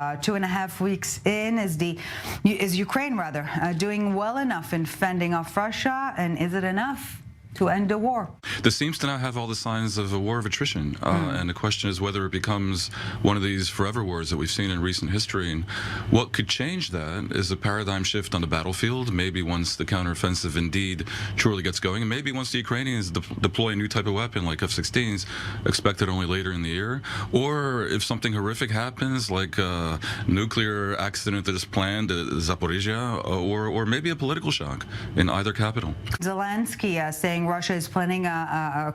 2.5 weeks in, is Ukraine rather doing well enough in fending off Russia, and is it enough to end the war? This seems to now have all the signs of a war of attrition, and the question is whether it becomes one of these forever wars that we've seen in recent history. And what could change that is a paradigm shift on the battlefield, maybe once the counteroffensive indeed truly gets going, and maybe once the Ukrainians deploy a new type of weapon like F-16s, expected only later in the year, or if something horrific happens like a nuclear accident that is planned at Zaporizhia, or maybe a political shock in either capital. Zelensky saying Russia is planning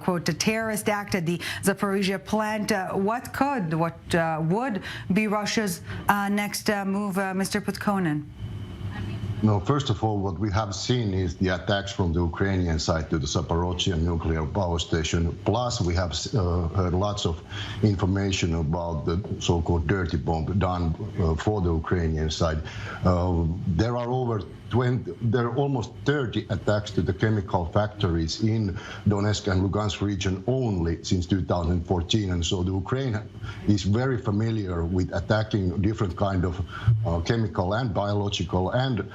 quote, a terrorist act at the Zaporizhia plant. What would be Russia's next move, Mr. Putkonen? No, first of all, what we have seen is the attacks from the Ukrainian side to the Zaporizhia nuclear power station. Plus, we have heard lots of information about the so-called dirty bomb done for the Ukrainian side. There are almost 30 attacks to the chemical factories in Donetsk and Lugansk region only since 2014, and so the Ukraine is very familiar with attacking different kind of chemical and biological and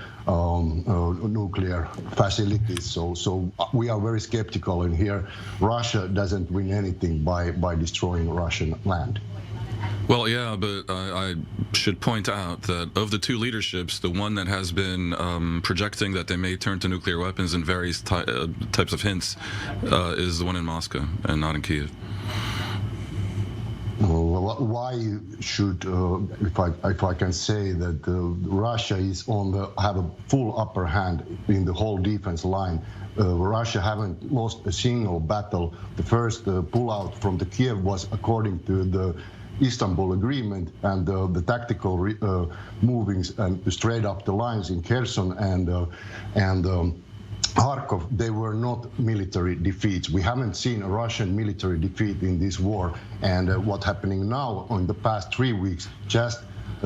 nuclear facilities. So we are very skeptical, and here Russia doesn't win anything by destroying Russian land. Well, yeah, but I should point out that of the two leaderships, the one that has been projecting that they may turn to nuclear weapons in various types of hints is the one in Moscow and not in Kiev. Why should, if I can say that Russia is have a full upper hand in the whole defense line? Russia haven't lost a single battle. The first pullout from the Kiev was according to the Istanbul agreement, and the tactical movings and straight up the lines in Kherson and Kharkov, they were not military defeats. We haven't seen a Russian military defeat in this war, and what's happening now in the past 3 weeks just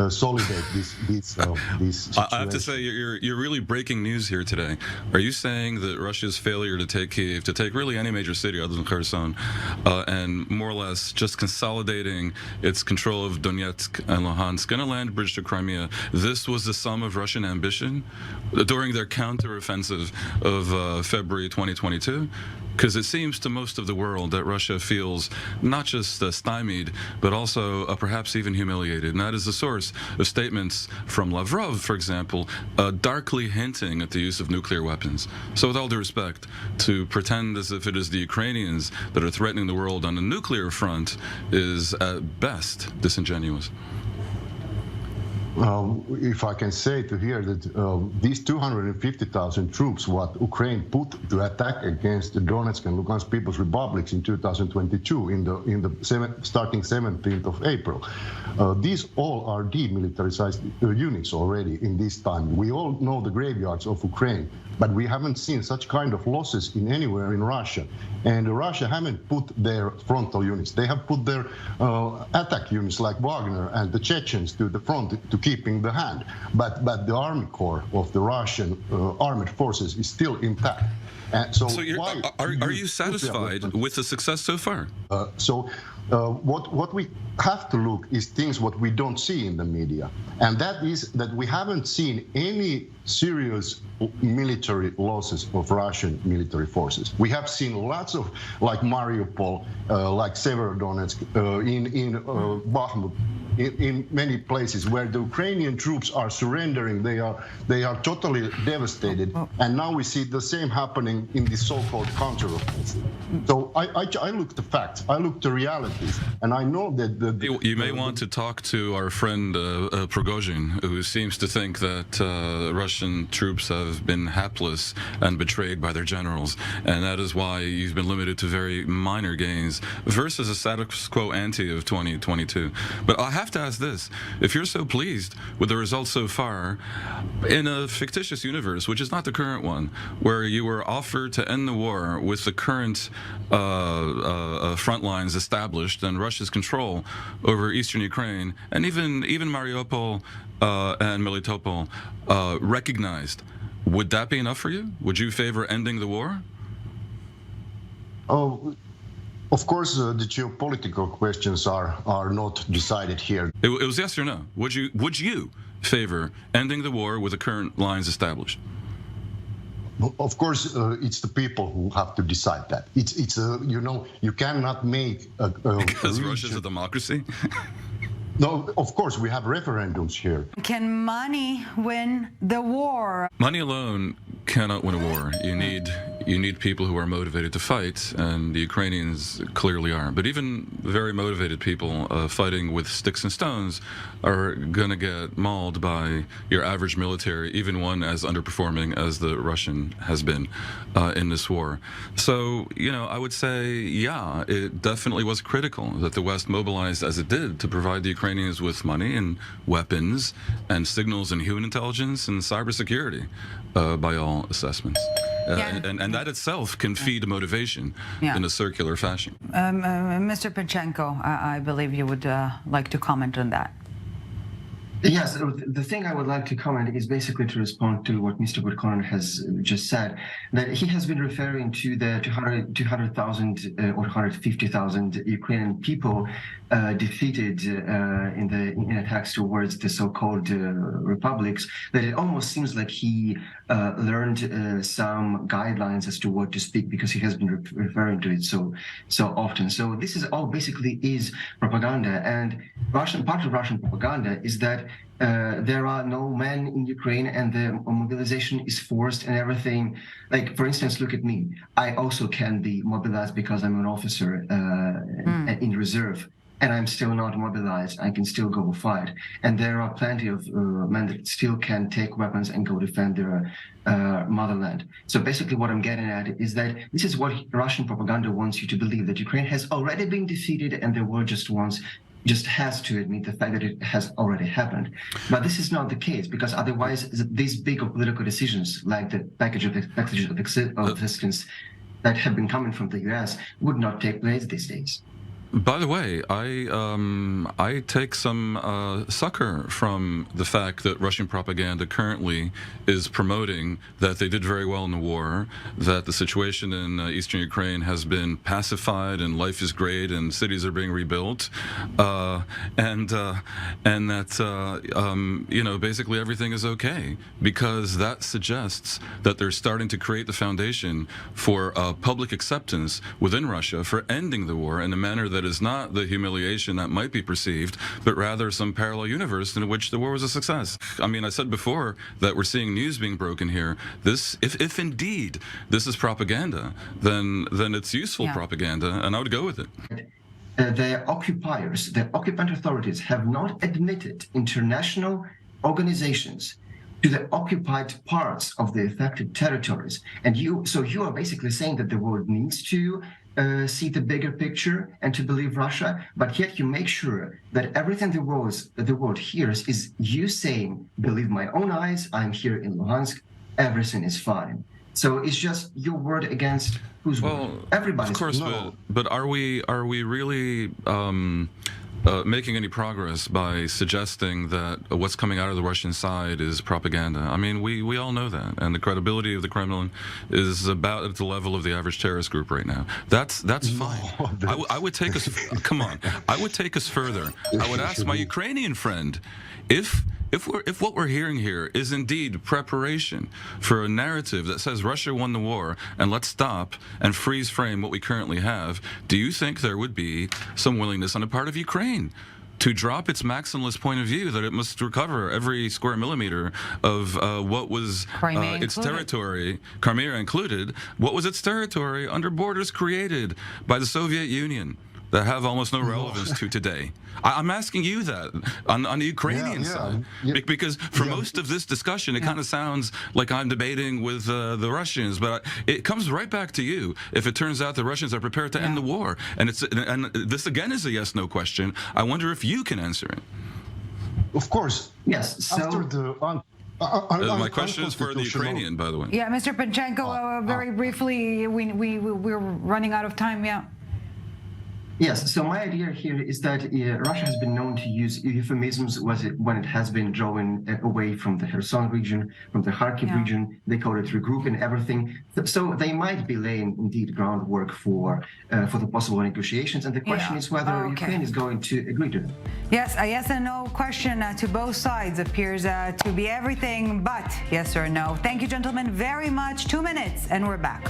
solidate this situation. I have to say, you're really breaking news here today. Are you saying that Russia's failure to take Kiev, to take really any major city other than Kherson, and more or less just consolidating its control of Donetsk and Luhansk and a land bridge to Crimea, this was the sum of Russian ambition during their counteroffensive of February 2022? Because it seems to most of the world that Russia feels not just stymied, but also perhaps even humiliated. And that is the source of statements from Lavrov, for example, darkly hinting at the use of nuclear weapons. So with all due respect, to pretend as if it is the Ukrainians that are threatening the world on the nuclear front is at best disingenuous. If I can say to here that these 250,000 troops what Ukraine put to attack against the Donetsk and Lugansk People's Republics in 2022 starting 17th of April, these all are demilitarized units already in this time. We all know the graveyards of Ukraine, but we haven't seen such kind of losses in anywhere in Russia. And Russia haven't put their frontal units. They have put their attack units like Wagner and the Chechens to the front to keeping the hand. But the army corps of the Russian armed forces is still intact. So are you satisfied with the success so far? What we have to look is things what we don't see in the media, and that is that we haven't seen any serious military losses of Russian military forces. We have seen lots of, like Mariupol, like Severodonetsk, in Bakhmut, in many places where the Ukrainian troops are surrendering. They are totally devastated, and now we see the same happening in the so-called counteroffensive. So I look the facts, I look the realities, and I know that you may want to talk to our friend Prigozhin, who seems to think that Russian troops have been hapless and betrayed by their generals, and that is why you've been limited to very minor gains versus a status quo ante of 2022. But I have to ask this: if you're so pleased with the results so far, in a fictitious universe, which is not the current one, where you were offered to end the war with the current front lines established and Russia's control over eastern Ukraine and even Mariupol and Melitopol recognized, would that be enough for you? Would you favor ending the war? Oh, Of course, the geopolitical questions are not decided here. It was yes or no. Would you favor ending the war with the current lines established? Of course, it's the people who have to decide that. It's you cannot make a Because region. Russia's a democracy. No, of course, we have referendums here. Can money win the war? Money alone cannot win a war. You need people who are motivated to fight, and the Ukrainians clearly are. But even very motivated people fighting with sticks and stones are going to get mauled by your average military, even one as underperforming as the Russian has been in this war. So, I would say, yeah, it definitely was critical that the West mobilized as it did to provide the Ukrainians with money and weapons and signals and human intelligence and cybersecurity, by all assessments. And that itself can feed motivation in a circular fashion. Mr. Penchenko, I believe you would like to comment on that. Yes, the thing I would like to comment is basically to respond to what Mr. Budkonen has just said, that he has been referring to the 200,000 or 150,000 Ukrainian people defeated in attacks towards the so-called republics, that it almost seems like he learned some guidelines as to what to speak, because he has been referring to it so often. So this is all basically is propaganda, and part of Russian propaganda is that there are no men in Ukraine and the mobilization is forced and everything. Like, for instance, look at me. I also can be mobilized because I'm an officer in reserve, and I'm still not mobilized. I can still go fight. And there are plenty of men that still can take weapons and go defend their motherland. So basically what I'm getting at is that this is what Russian propaganda wants you to believe, that Ukraine has already been defeated and the world just has to admit the fact that it has already happened. But this is not the case, because otherwise these big political decisions, like the package of assistance that have been coming from the US, would not take place these days. By the way, I take some succor from the fact that Russian propaganda currently is promoting that they did very well in the war, that the situation in eastern Ukraine has been pacified and life is great and cities are being rebuilt, and that basically everything is okay, because that suggests that they're starting to create the foundation for public acceptance within Russia for ending the war in a manner that is not the humiliation that might be perceived, but rather some parallel universe in which the war was a success. I mean, I said before that we're seeing news being broken here. This, if indeed this is propaganda, then it's useful propaganda, and I would go with it. The occupiers, the occupant authorities, have not admitted international organizations to the occupied parts of the affected territories. And you are basically saying that the world needs to see the bigger picture and to believe Russia, but yet you make sure that everything the world hears is you saying, believe my own eyes, I'm here in Luhansk, everything is fine. So it's just your word against whose word? Everybody's. Of course, but are we really making any progress by suggesting that what's coming out of the Russian side is propaganda? I mean, we all know that, and the credibility of the Kremlin is about at the level of the average terrorist group right now. That's fine. I would take us. Come on, I would take us further. I would ask my Ukrainian friend if what we're hearing here is indeed preparation for a narrative that says Russia won the war and let's stop and freeze frame what we currently have, do you think there would be some willingness on the part of Ukraine to drop its maximalist point of view that it must recover every square millimeter of what was its territory, Crimea included, what was its territory under borders created by the Soviet Union that have almost no relevance to today? I'm asking you that on the Ukrainian side, because for most of this discussion, it kind of sounds like I'm debating with the Russians, but it comes right back to you if it turns out the Russians are prepared to end the war. And this again is a yes/no question. I wonder if you can answer it. Of course. Yes. So after the my question is for the Ukrainian, by the way. Yeah, Mr. Penchenko, very briefly, we're running out of time. Yeah. Yes, so my idea here is that Russia has been known to use euphemisms when it has been drawing away from the Kherson region, from the Kharkiv region. They call it regrouping everything. So they might be laying indeed groundwork for the possible negotiations. And the question is whether Ukraine is going to agree to them. Yes, a yes and no question to both sides appears to be everything but yes or no. Thank you, gentlemen, very much. 2 minutes, and we're back.